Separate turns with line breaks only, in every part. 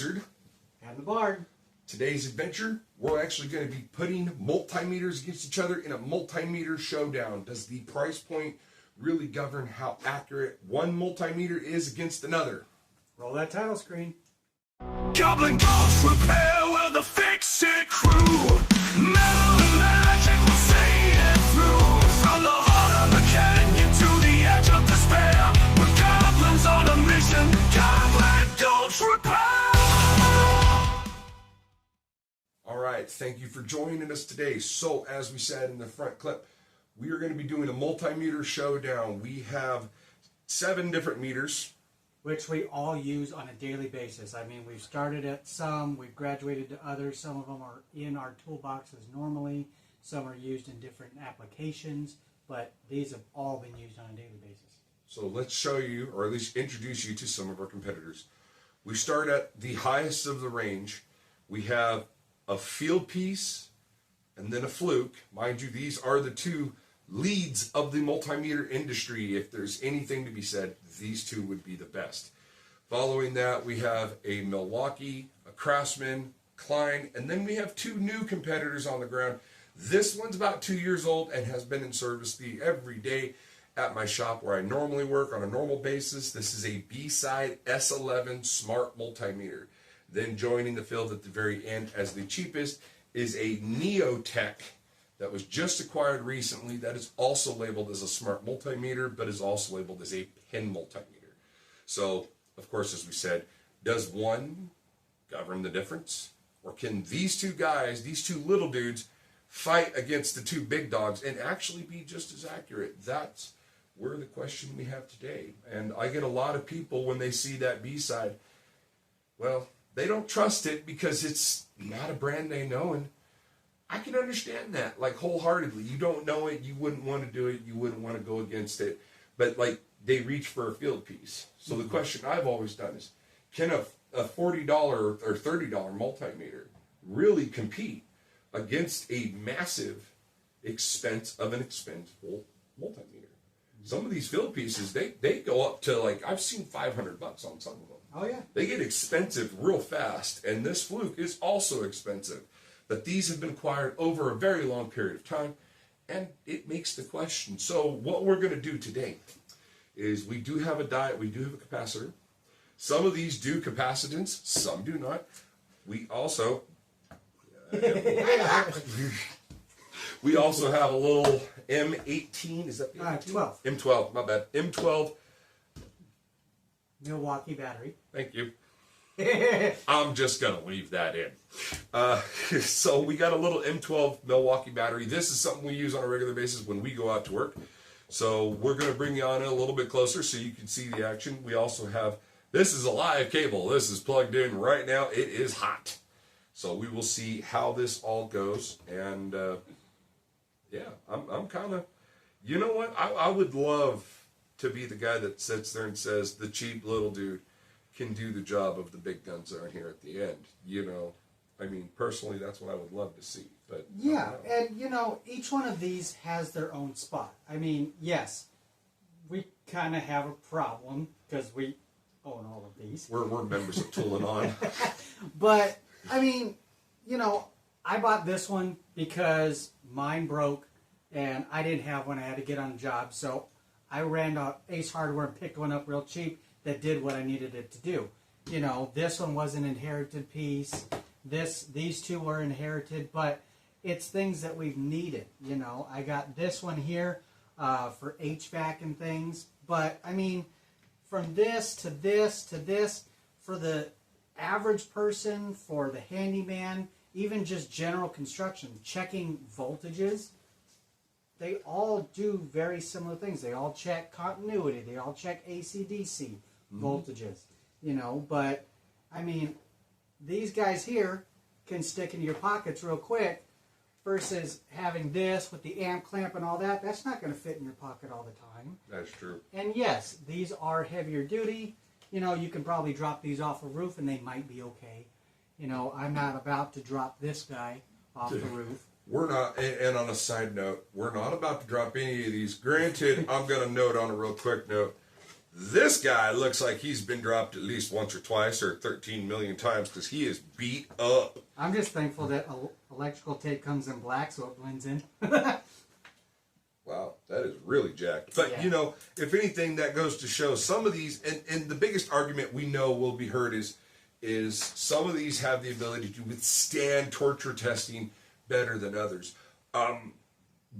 Wizard.
And the Bard.
Today's adventure, we're actually going to be putting multimeters against each other in a multimeter showdown. Does the price point really govern how accurate one multimeter is against another?
Roll that title screen.
Goblin Ghost Repair with the Fix-It crew. Metal and magic will see it through. From the heart of the canyon to the edge of despair. With goblins on a mission, Goblin Ghost Repair.
Alright, thank you for joining us today. So, as we said in the front clip, we are going to be doing a multimeter showdown. We have 7 different meters,
which we all use on a daily basis. I mean, we've started at some, we've graduated to others. Some of them are in our toolboxes normally. Some are used in different applications, but these have all been used on a daily basis.
So let's show you, or at least introduce you to some of our competitors. We start at the highest of the range. We have a Fieldpiece and then a Fluke. Mind you, these are the 2 leads of the multimeter industry. If there's anything to be said, these 2 would be the best. Following that, we have a Milwaukee, a Craftsman, Klein, and then we have 2 new competitors on the ground. This one's about 2 years old and has been in service every day at my shop where I normally work on a normal basis. This is a Bside S11 smart multimeter. Then joining the field at the very end as the cheapest is a Neoteck that was just acquired recently that is also labeled as a smart multimeter, but is also labeled as a pin multimeter. So, of course, as we said, does one govern the difference? Or can these 2 guys, these 2 little dudes, fight against the 2 big dogs and actually be just as accurate? That's where the question we have today. And I get a lot of people when they see that Bside, well, they don't trust it because it's not a brand they know, and I can understand that, like, wholeheartedly. You don't know it, you wouldn't want to do it, you wouldn't want to go against it, but, like, they reach for a Fieldpiece. So the question I've always done is, can a $40 or $30 multimeter really compete against a massive expense of an expensive multimeter? Some of these Fieldpieces, they go up to, like, I've seen $500 on some of them.
Oh, yeah.
They get expensive real fast, and this Fluke is also expensive. But these have been acquired over a very long period of time, and it makes the question. So what we're going to do today is we do have a diode, we do have a capacitor. Some of these do capacitance, some do not. We also we also have a little M18, is that the M18?
12.
M12, my bad. M12
Milwaukee battery.
Thank you. I'm just going to leave that in. So we got a little M12 Milwaukee battery. This is something we use on a regular basis when we go out to work. So we're going to bring you on in a little bit closer so you can see the action. We also have, this is a live cable. This is plugged in right now. It is hot. So we will see how this all goes. And yeah, I'm kind of, you know what? I would love to be the guy that sits there and says, the cheap little dude can do the job of the big guns on here at the end. You know, I mean, personally, that's what I would love to see. But
yeah, and you know, each one of these has their own spot. I mean, yes, we kind of have a problem because we own all of these.
We're members of Tool and On.
But, I mean, you know, I bought this one because mine broke and I didn't have one. I had to get on a job, so I ran to Ace Hardware and picked one up real cheap that did what I needed it to do. You know, this one was an inherited piece. These 2 were inherited, but it's things that we've needed. You know, I got this one here for HVAC and things. But, I mean, from this to this to this, for the average person, for the handyman, even just general construction, checking voltages, they all do very similar things. They all check continuity. They all check AC/DC voltages, you know. But, I mean, these guys here can stick into your pockets real quick versus having this with the amp clamp and all that. That's not going to fit in your pocket all the time.
That's true.
And, yes, these are heavier duty. You know, you can probably drop these off a roof and they might be okay. You know, I'm not about to drop this guy off the roof.
We're not, and on a side note, we're not about to drop any of these. Granted, I'm going to note on a real quick note, This guy looks like he's been dropped at least once or twice or 13 million times because he is beat up.
I'm just thankful that electrical tape comes in black so it blends in.
Wow, that is really jacked. But,
Yeah.
you know, if anything, that goes to show some of these, and the biggest argument we know will be heard is some of these have the ability to withstand torture testing better than others.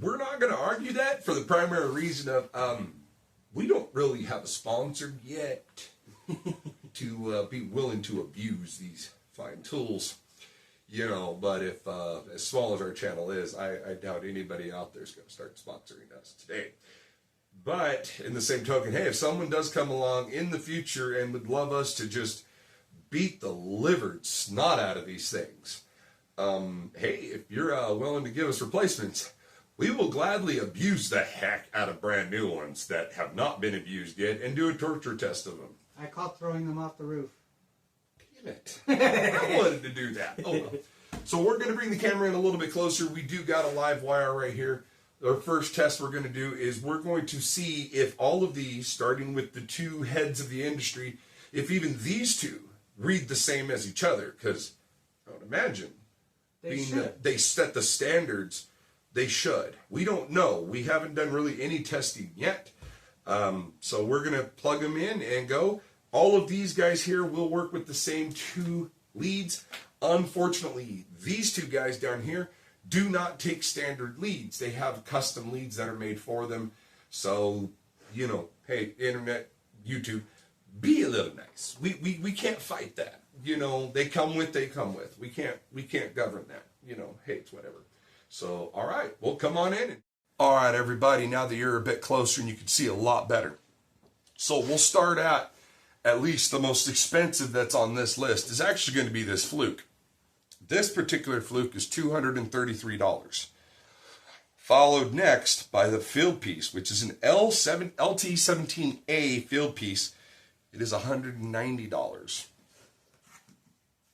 We're not going to argue that for the primary reason of we don't really have a sponsor yet to be willing to abuse these fine tools. You know, but if as small as our channel is, I doubt anybody out there is going to start sponsoring us today. But in the same token, hey, if someone does come along in the future and would love us to just beat the livered snot out of these things, hey, if you're willing to give us replacements, we will gladly abuse the heck out of brand new ones that have not been abused yet and do a torture test of them.
I call throwing them off the roof.
Damn it. I wanted to do that. Oh, well. So we're going to bring the camera in a little bit closer. We do got a live wire right here. Our first test we're going to do is we're going to see if all of these, starting with the two heads of the industry, if even these two read the same as each other. Because I would imagine being that they set the standards, they should. We don't know. We haven't done really any testing yet. So we're going to plug them in and go. All of these guys here will work with the same two leads. Unfortunately, these two guys down here do not take standard leads. They have custom leads that are made for them. So, you know, hey, internet, YouTube, be a little nice. We can't fight that. You know, they come with. We can't govern that. You know, hey, it's whatever. So, all right, well, come on in. All right, everybody, now that you're a bit closer and you can see a lot better. So we'll start at least the most expensive that's on this list is actually going to be this Fluke. This particular Fluke is $233. Followed next by the Fieldpiece, which is an LT17A Fieldpiece. It is $190.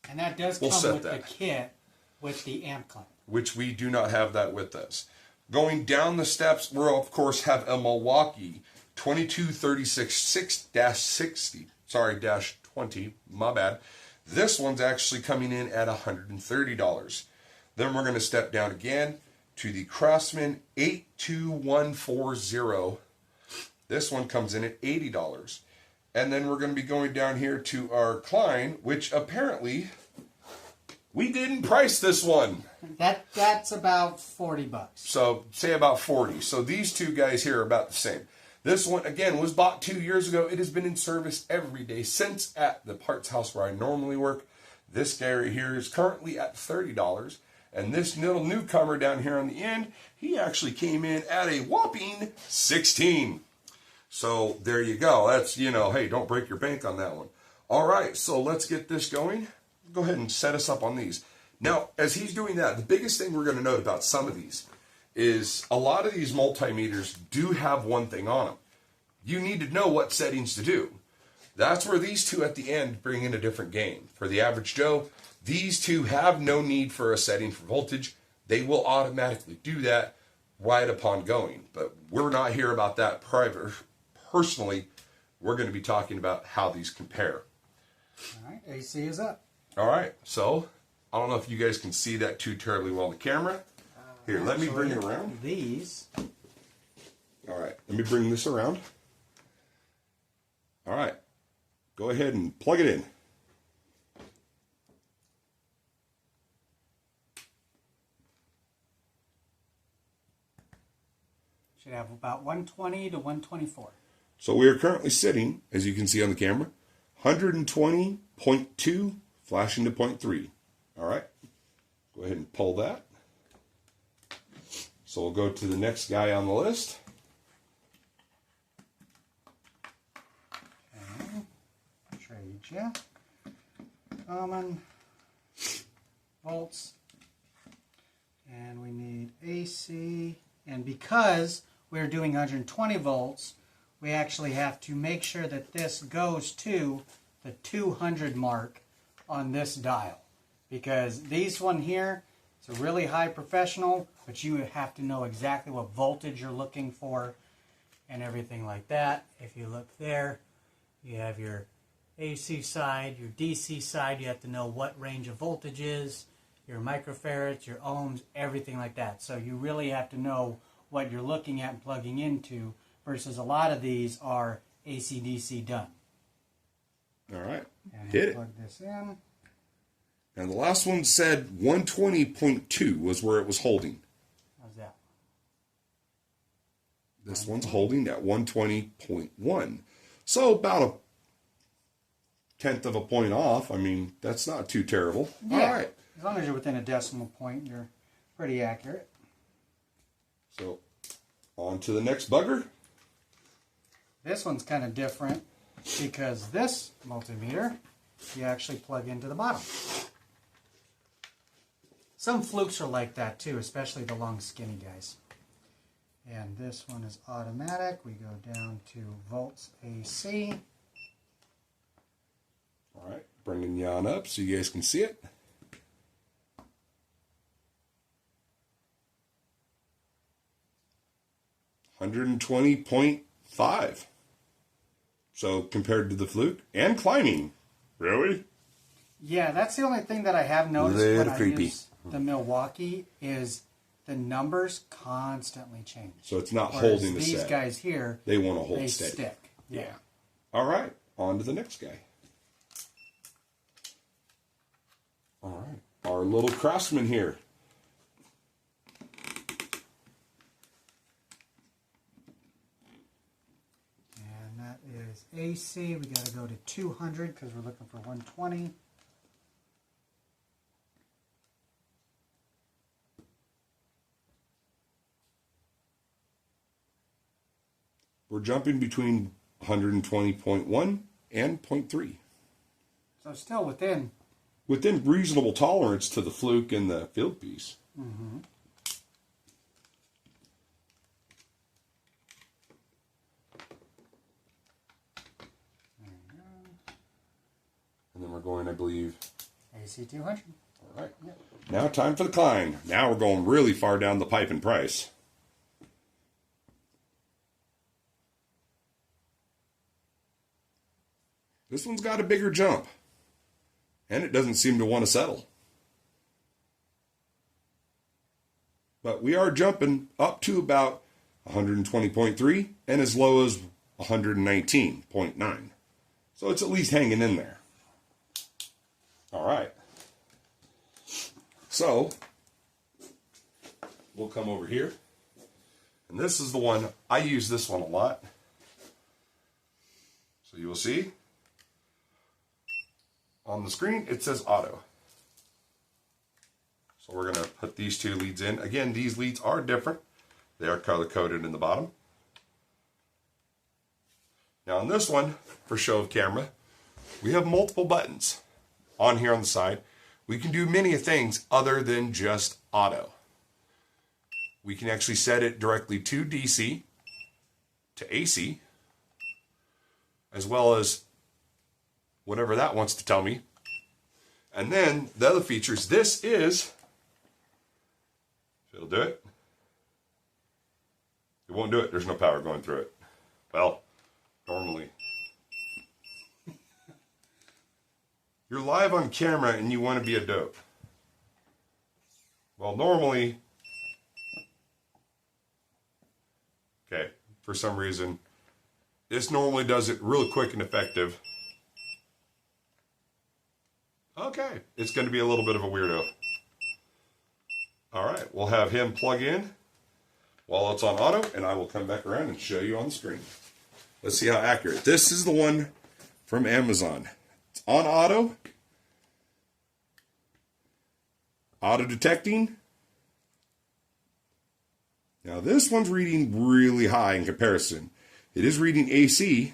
And that does come with the kit with the amp clamp.
Which we do not have that with us. Going down the steps, we'll of course have a Milwaukee 2236-60, -20, my bad. This one's actually coming in at $130. Then we're going to step down again to the Craftsman 82140. This one comes in at $80. And then we're going to be going down here to our Klein, which apparently we didn't price this one.
That's about $40.
So say about 40. So these two guys here are about the same. This one, again, was bought 2 years ago. It has been in service every day since at the parts house where I normally work. This guy right here is currently at $30. And this little newcomer down here on the end, he actually came in at a whopping $16. So there you go. That's, you know, hey, don't break your bank on that one. All right, so let's get this going. Go ahead and set us up on these. Now, as he's doing that, the biggest thing we're going to note about some of these is a lot of these multimeters do have one thing on them. You need to know what settings to do. That's where these two at the end bring in a different game. For the average Joe, these two have no need for a setting for voltage. They will automatically do that right upon going. But we're not here about that personally. We're going to be talking about how these compare.
All right, AC is up.
All right, so I don't know if you guys can see that too terribly well on the camera. Here, let me bring it around.
These.
All right, let me bring this around. All right, go ahead and plug it in.
Should have about 120 to 124.
So we are currently sitting, as you can see on the camera, 120.2 flashing to 0.3. All right, go ahead and pull that. So we'll go to the next guy on the list.
Okay. Trade you. Common. Volts. And we need AC. And because we're doing 120 volts, we actually have to make sure that this goes to the 200 mark on this dial. Because these one here, it's a really high professional, but you have to know exactly what voltage you're looking for and everything like that. If you look there, You have your AC side, your DC side. You have to know what range of voltage is, your microfarads, your ohms, everything like that. So you really have to know what you're looking at and plugging into, versus a lot of these are AC/DC done.
All right.
And
Hit it.
plug this in.
And the last one said 120.2 was where it was holding.
How's that?
This one's holding at 120.1. So about a tenth of a point off. I mean, that's not too terrible.
Yeah.
All right.
As long as you're within a decimal point, you're pretty accurate.
So on to the next bugger.
This one's kind of different because this multimeter you actually plug into the bottom. Some Flukes are like that too, especially the long skinny guys. And this one is automatic. We go down to volts AC.
All right, bringing you on up so you guys can see it. $120.5. So compared to the Fluke and climbing. Really?
Yeah, that's the only thing that I have noticed
Little
when I
creepy.
use the Milwaukee is the numbers constantly change.
So it's not
Whereas
holding the
these
set.
guys here,
They want to hold
they
steady.
stick. Yeah.
All right, on to the next guy. All right, our little Craftsman here.
And that is AC. We got to go to 200 because we're looking for 120.
We're jumping between 120.1 and 0.3.
So still within.
Within reasonable tolerance to the Fluke and the Fieldpiece.
Mm-hmm.
And then we're going, I believe.
AC 200.
All right. Now time for the Klein. Now we're going really far down the pipe in price. This one's got a bigger jump. And it doesn't seem to want to settle. But we are jumping up to about 120.3 and as low as 119.9. So it's at least hanging in there. All right. So we'll come over here. And this is the one, I use this one a lot. So you will see on the screen, it says auto. So we're going to put these two leads in. Again, these leads are different. They are color-coded in the bottom. Now on this one, for show of camera, we have multiple buttons on here on the side. We can do many things other than just auto. We can actually set it directly to DC, to AC, as well as whatever that wants to tell me. And then the other features, this is, it'll do it. It won't do it. There's no power going through it. Well, normally. You're live on camera and you want to be a dope. Well, normally, okay, for some reason, this normally does it really quick and effective. Okay, it's going to be a little bit of a weirdo. All right, we'll have him plug in while it's on auto, and I will come back around and show you on the screen. Let's see how accurate. This is the one from Amazon. It's on auto. Auto detecting. Now this one's reading really high in comparison. It is reading AC,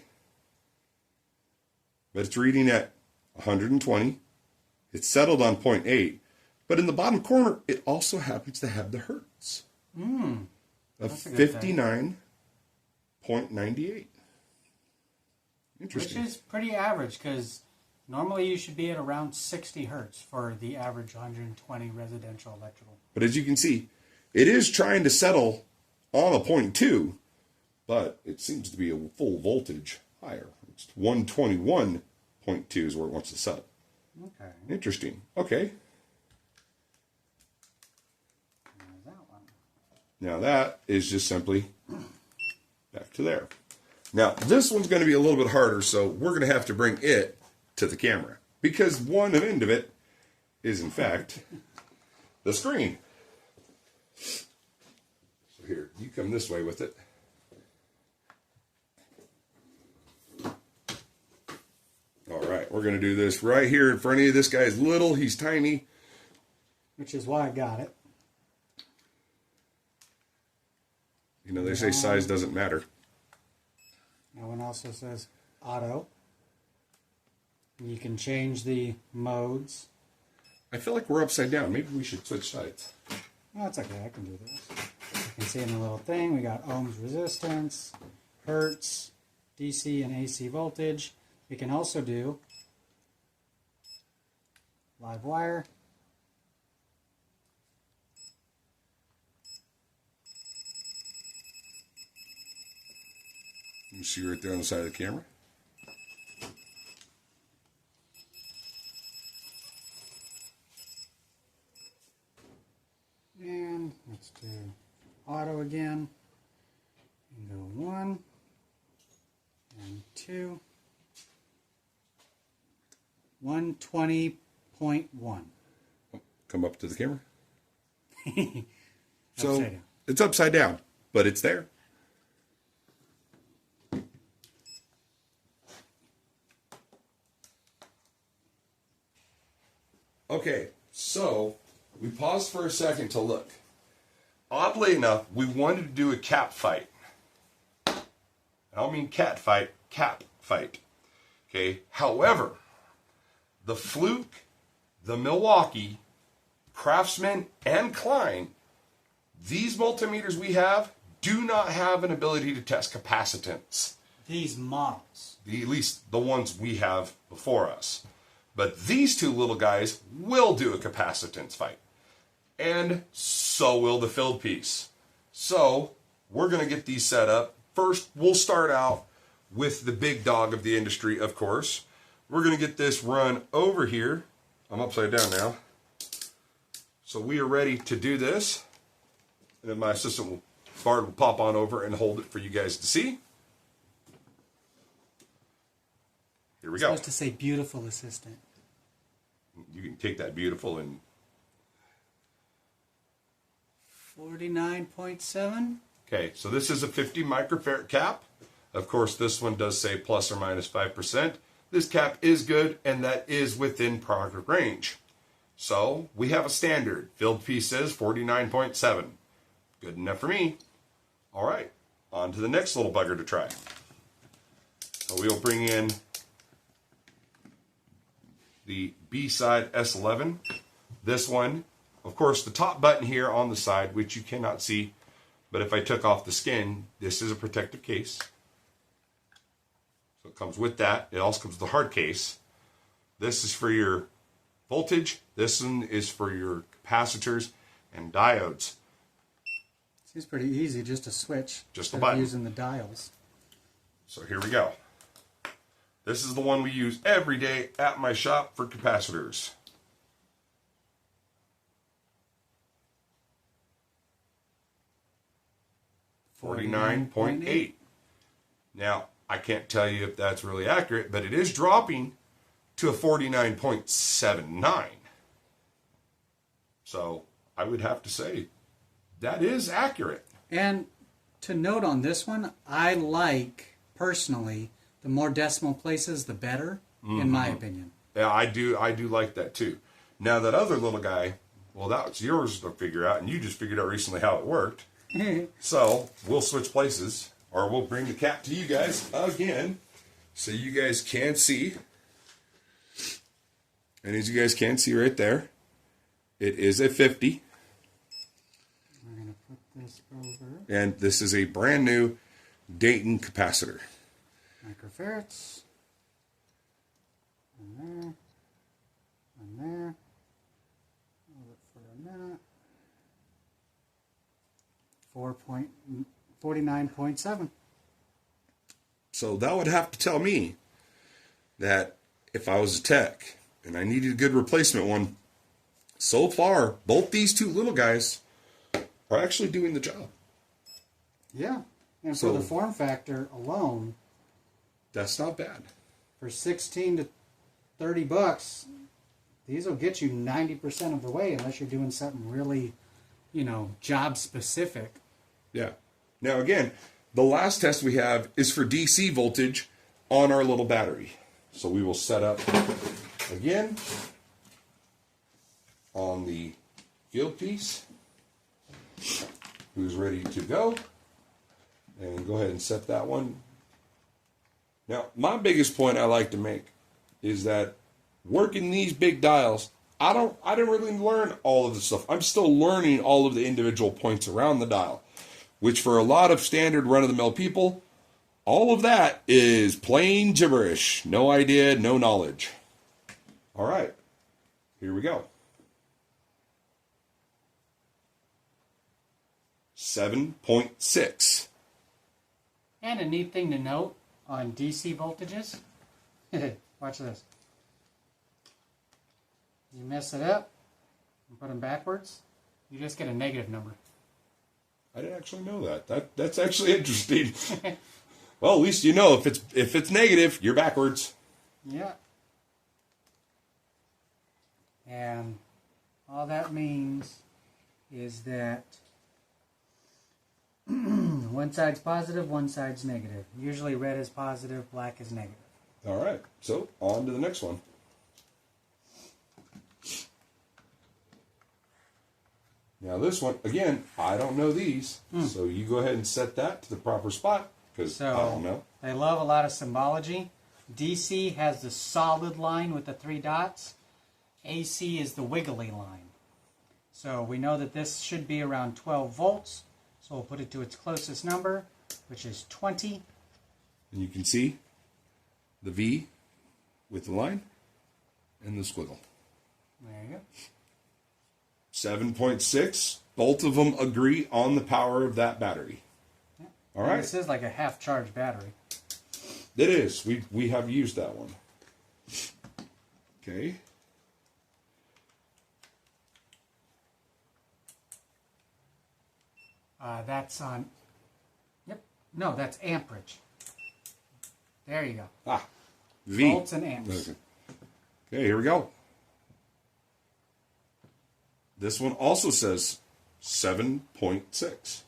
but it's reading at 120. It's settled on 0.8, but in the bottom corner, it also happens to have the hertz of 59.98. Interesting.
Which is pretty average because normally you should be at around 60 hertz for the average 120 residential electrical.
But as you can see, it is trying to settle on a 0.2, but it seems to be a full voltage higher. 121.2 is where it wants to set.
Okay.
Interesting. Okay.
There's that one.
Now that is just simply back to there. Now this one's going to be a little bit harder, so we're going to have to bring it to the camera because one end of it is in fact the screen. So here, you come this way with it. All right, we're going to do this right here in front of you. This guy's little, he's tiny.
Which is why I got it.
You know, they say size doesn't matter.
That one also says auto. You can change the modes.
I feel like we're upside down. Maybe we should switch sides.
No, it's okay. I can do this. You can see in the little thing, we got ohms resistance, hertz, DC and AC voltage. We can also do live wire.
You see right there on the side of the camera.
And let's do auto again. And go 1 and 2. 120.1.
Come up to the camera. So
Upside down.
it's upside down, but it's there. Okay, so we paused for a second to look. Oddly enough, we wanted to do a cap fight. I don't mean cat fight, cap fight. Okay, however, the Fluke, the Milwaukee, Craftsman, and Klein, these multimeters we have do not have an ability to test capacitance.
These models.
At least the ones we have before us. But these two little guys will do a capacitance fight. And so will the Fieldpiece. So we're going to get these set up. First, we'll start out with the big dog of the industry, of course. We're going to get this run over here. I'm upside down now. So we are ready to do this. And then my assistant Bard will pop on over and hold it for you guys to see. Here we go.
Supposed to say beautiful assistant.
You can take that beautiful and
49.7.
okay, so this is a 50 microfarad cap. Of course, this one does say plus or minus 5%. This cap is good, and that is within product range. So we have a standard. Fieldpiece says 49.7. Good enough for me. All right, on to the next little bugger to try. So we'll bring in the Bside S11. This one, of course, the top button here on the side, which you cannot see, but if I took off the skin, this is a protective case. So it comes with that. It also comes with the hard case. This is for your voltage. This one is for your capacitors and diodes.
Seems pretty easy, just a switch.
Just a
instead of
button.
Using the dials.
So here we go. This is the one we use every day at my shop for capacitors. $49.8. Now, I can't tell you if that's really accurate, but it is dropping to a 49.79. So I would have to say that is accurate.
And to note on this one, I like, personally, the more decimal places, the better, in my opinion.
Yeah, I do like that too. Now that other little guy, well, that's yours to figure out, and you just figured out recently how it worked. So we'll switch places, or we'll bring the cap to you guys again, so you guys can see. And as you guys can see right there, it is a 50.
We're going to put this over.
And this is a brand new Dayton capacitor.
Microfarads. And there. And there. Hold it for a minute. 49.7.
So that would have to tell me that if I was a tech and I needed a good replacement one, so far, both these two little guys are actually doing the job.
Yeah. And
So-
for the form factor alone,
That's not bad.
for 16 to 30 bucks, these will get you 90% of the way unless you're doing something really, job specific.
Yeah. Now, again, the last test we have is for DC voltage on our little battery. So we will set up again on the Fieldpiece, who's ready to go. And go ahead and set that one. Now, my biggest point I like to make is that working these big dials, I didn't really learn all of the stuff. I'm still learning all of the individual points around the dial, which for a lot of standard run-of-the-mill people, all of that is plain gibberish. No idea, no knowledge. All right, here we go. 7.6.
And a neat thing to note on DC voltages, watch this. You mess it up and put them backwards, you just get a negative number.
I didn't actually know that. That's actually interesting. Well, at least you know if it's negative, you're backwards.
Yeah. And all that means is that one side's positive, one side's negative. Usually red is positive, black is negative.
All right, so on to the next one. Now this one, again, I don't know these, so you go ahead and set that to the proper spot, because I don't know.
They love a lot of symbology. DC has the solid line with the 3 dots. AC is the wiggly line. So we know that this should be around 12 volts. So we'll put it to its closest number, which is 20.
And you can see the V with the line and the squiggle.
There you go.
7.6, both of them agree on the power of that battery.
Yeah.
All
And
right.
this is like a half-charge battery.
It is. We have used that one. Okay.
That's on... Yep. No, that's amperage. There you go.
Ah, V.
Volts and amps.
Okay, here we go. This one also says 7.6.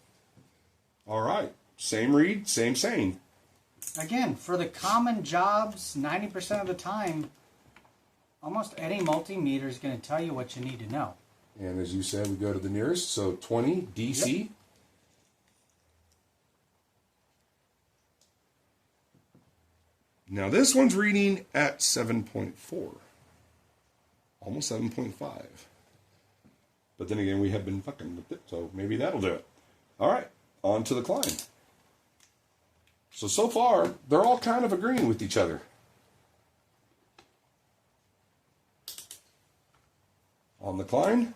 All right. Same read, same saying.
Again, for the common jobs, 90% of the time, almost any multimeter is going to tell you what you need to know.
And as you said, we go to the nearest. So 20 DC.
Yep.
Now this one's reading at 7.4. Almost 7.5. But then again, we have been fucking with it, so maybe that'll do it. All right, on to the Klein. So far, they're all kind of agreeing with each other. On the Klein,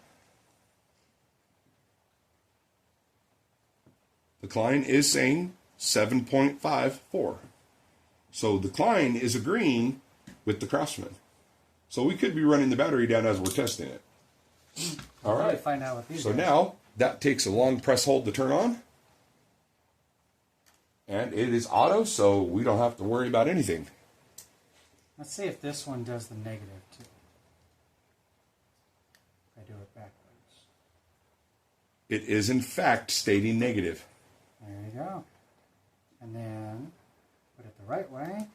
the Klein is saying 7.54. So the Klein is agreeing with the Craftsman. So we could be running the battery down as we're testing it. All
We'll
right.
find out what these
So
are.
now that takes a long press hold to turn on. And it is auto, so we don't have to worry about anything.
Let's see if this one does the negative too. If I do it backwards.
It is in fact stating negative.
There you go. And then put it the right way.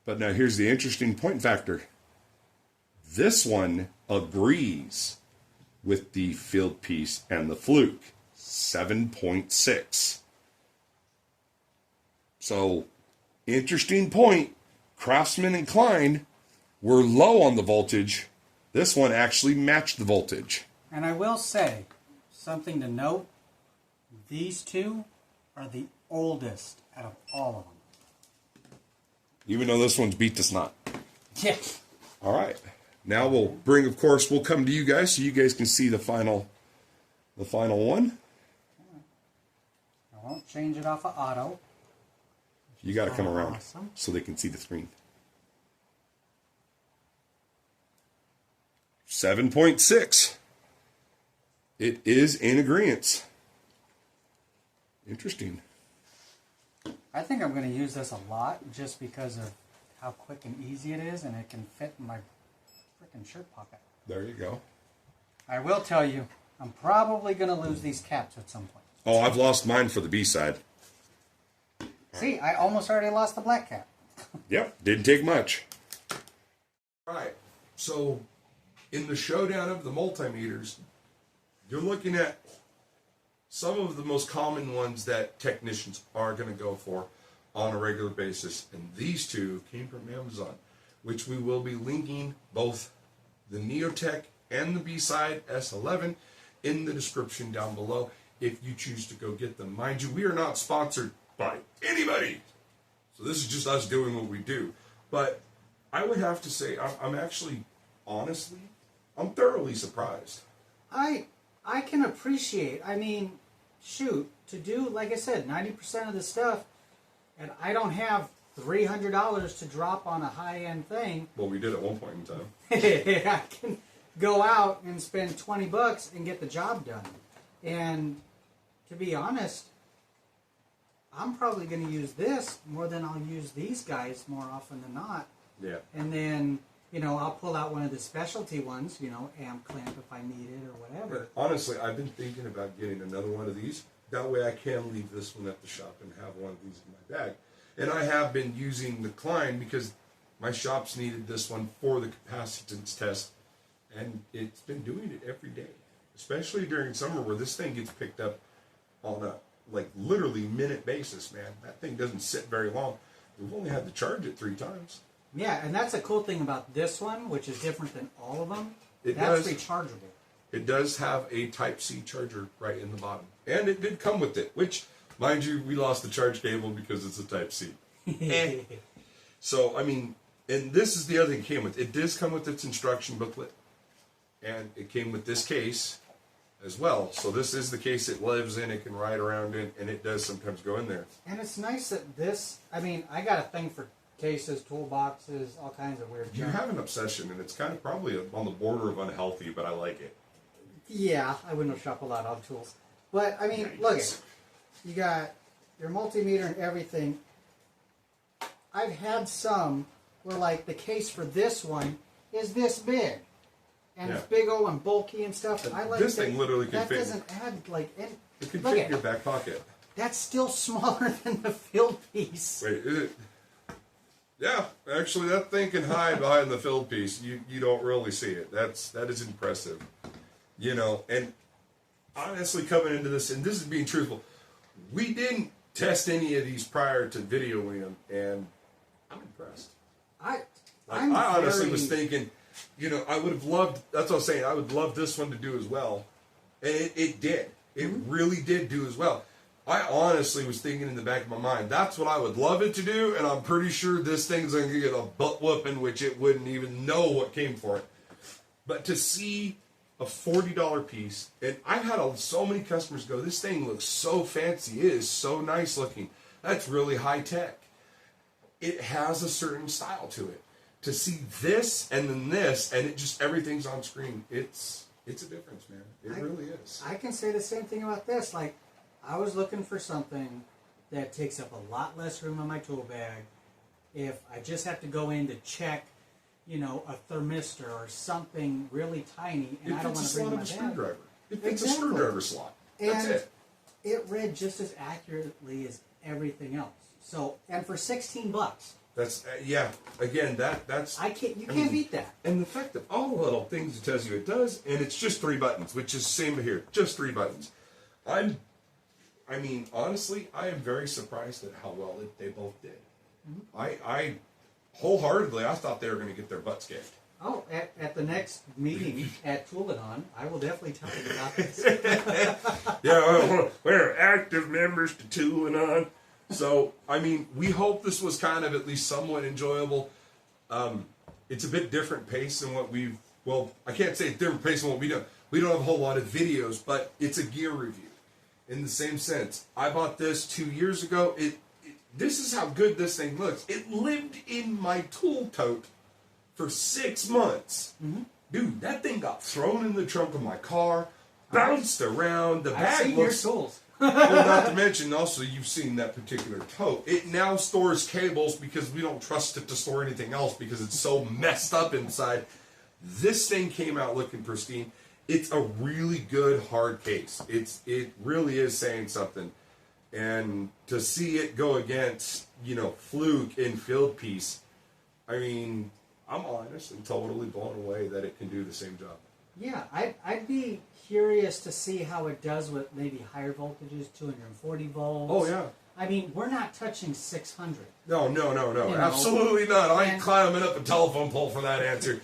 But now here's the interesting point factor. This one agrees with the Fieldpiece and the Fluke. 7.6. So, interesting point. Craftsman and Klein were low on the voltage. This one actually matched the voltage.
And I will say, something to note, these two are the oldest out of all of them.
Even though this one's beat to snot.
Yeah.
All right. Now we'll come to you guys so you guys can see the final one.
I won't change it off of auto.
You got to come around
Awesome.
so they can see the screen. 7.6. It is in agreement. Interesting.
I think I'm going to use this a lot just because of how quick and easy it is, and it can fit in my freaking shirt pocket.
There you go.
I will tell you, I'm probably going to lose these caps at some point.
Oh, I've lost mine for the Bside.
See, I almost already lost the black cap.
Yep, didn't take much. All right, so in the showdown of the multimeters, you're looking at some of the most common ones that technicians are going to go for on a regular basis. And these two came from Amazon, which we will be linking both the Neoteck and the Bside S11 in the description down below if you choose to go get them. Mind you, we are not sponsored by anybody. So this is just us doing what we do. But I would have to say I'm actually, honestly, I'm thoroughly surprised.
I can appreciate, I mean, shoot, to do, like I said, 90% of the stuff, and I don't have $300 to drop on a high-end thing.
Well, we did at one point in time.
I can go out and spend $20 and get the job done. And to be honest, I'm probably going to use this more than I'll use these guys more often than not.
Yeah.
And then, you know, I'll pull out one of the specialty ones, you know, amp clamp if I need it or whatever.
But honestly, I've been thinking about getting another one of these. That way I can leave this one at the shop and have one of these in my bag. And I have been using the Klein because my shop's needed this one for the capacitance test. And it's been doing it every day. Especially during summer where this thing gets picked up on a, like, literally minute basis, man. That thing doesn't sit very long. We've only had to charge it 3 times.
Yeah, and that's a cool thing about this one, which is different than all of them.
It
That's
does.
rechargeable.
It does have a Type-C charger right in the bottom. And it did come with it, which, mind you, we lost the charge cable because it's a Type-C. So, I mean, and this is the other thing it came with. It does come with its instruction booklet. And it came with this case as well. So this is the case it lives in, it can ride around in, and it does sometimes go in there.
And it's nice that this, I mean, I got a thing for cases, toolboxes, all kinds of weird
You
junk.
have an obsession, and it's kind of probably on the border of unhealthy, but I like it.
Yeah, I wouldn't shop a lot of tools. But, I mean, look at you got your multimeter and everything. I've had some where, like, the case for this one is this big. And it's big old and bulky and stuff. And I like
This
that,
thing literally can
that
fit.
doesn't add, like, any,
It can
look
fit
at
in your back pocket.
that's still smaller than the Fieldpiece.
Wait, is it? Yeah, actually, that thing can hide behind the Fieldpiece. You don't really see it. That is impressive. You know, and honestly, coming into this, and this is being truthful, we didn't test any of these prior to videoing them, and I'm impressed. I honestly was thinking, you know, I would have loved, that's what I was saying, I would love this one to do as well. And it did. It really did do as well. I honestly was thinking in the back of my mind, that's what I would love it to do, and I'm pretty sure this thing's going to get a butt whooping, which it wouldn't even know what came for it. But to see a $40 piece, and I've had so many customers go, this thing looks so fancy, it is so nice looking, that's really high tech. It has a certain style to it. To see this and then this, and it just, everything's on screen, it's a difference, man. It really is.
I can say the same thing about this. Like, I was looking for something that takes up a lot less room in my tool bag. If I just have to go in to check, you know, a thermistor or something really tiny, and I don't want to bring my bag.
Screwdriver. It fits
Exactly.
a screwdriver slot. That's
And
it.
it read just as accurately as everything else. So, and for $16,
That's yeah. Again, that's
you can't beat that.
And the fact that all the little things it tells you it does, and it's just 3 buttons, which is same here, just 3 buttons. I mean, honestly, I am very surprised at how well they both did. I wholeheartedly, I thought they were going to get their butts kicked.
Oh, at the next meeting at Toolanon, I will definitely tell you about this.
Yeah, we're active members to Toolanon. So, I mean, we hope this was kind of at least somewhat enjoyable. It's a bit different pace than what we've, well, I can't say it's different pace than what we do. We don't have a whole lot of videos, but it's a gear review in the same sense. I bought this 2 years ago. this is how good this thing looks. It lived in my tool tote for 6 months. Dude, that thing got thrown in the trunk of my car, bounced around. The
I've
bag
seen your
looks...
tools.
Well, not to mention, also, you've seen that particular tote. It now stores cables because we don't trust it to store anything else because it's so messed up inside. This thing came out looking pristine. It's a really good hard case. It really is saying something. And to see it go against, you know, Fluke and Fieldpiece, I mean, I'm honest and totally blown away that it can do the same job.
Yeah, I'd be curious to see how it does with maybe higher voltages, 240 volts.
Oh, yeah.
I mean, we're not touching 600.
No.
You know,
Absolutely not. I ain't
and-
climbing up a telephone pole for that answer.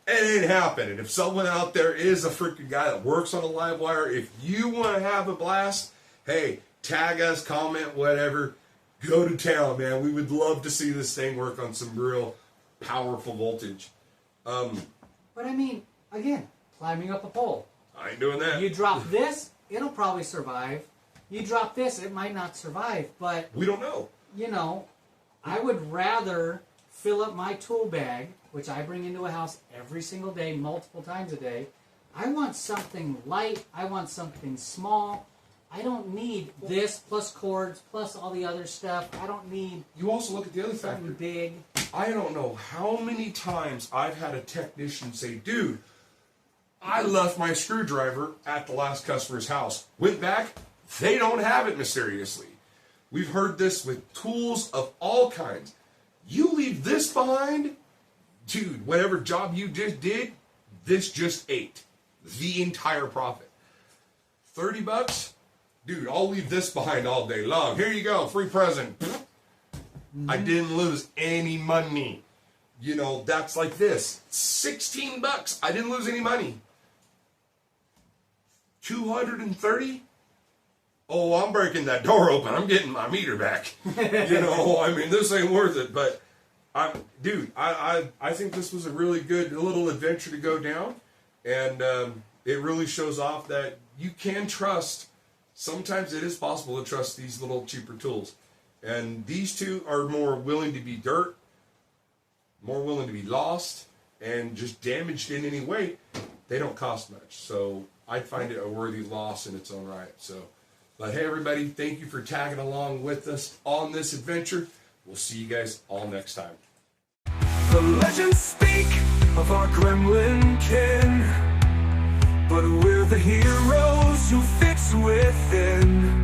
It ain't happening. If someone out there is a freaking guy that works on a live wire, if you want to have a blast, hey, tag us, comment, whatever. Go to town, man. We would love to see this thing work on some real powerful voltage.
But I mean, again, climbing up a pole.
I ain't doing that.
You drop this, it'll probably survive. You drop this, it might not survive. But,
We don't know.
you know, I would rather fill up my tool bag, which I bring into a house every single day, multiple times a day. I want something light. I want something small. I don't need this plus cords plus all the other stuff. I don't need
You also look at the other
something
factor.
big.
I don't know how many times I've had a technician say, dude, I left my screwdriver at the last customer's house. Went back, they don't have it mysteriously. We've heard this with tools of all kinds. You leave this behind, dude, whatever job you just did, this just ate the entire profit. $30? Dude, I'll leave this behind all day long. Here you go, free present. I didn't lose any money. You know, that's like this. $16. I didn't lose any money. 230? Oh, I'm breaking that door open. I'm getting my meter back. You know, I mean, this ain't worth it. But, I think this was a really good little adventure to go down. And it really shows off that you can trust. Sometimes it is possible to trust these little cheaper tools. And these two are more willing to be dirt, more willing to be lost, and just damaged in any way. They don't cost much. So I find it a worthy loss in its own right. So, but hey, everybody, thank you for tagging along with us on this adventure. We'll see you guys all next time.
The legends speak of our gremlin kin, but we're the heroes who fix within.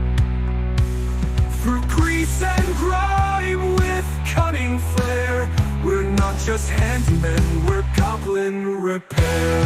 Through grease and grime with cunning flair, we're not just handymen, we're goblin repair.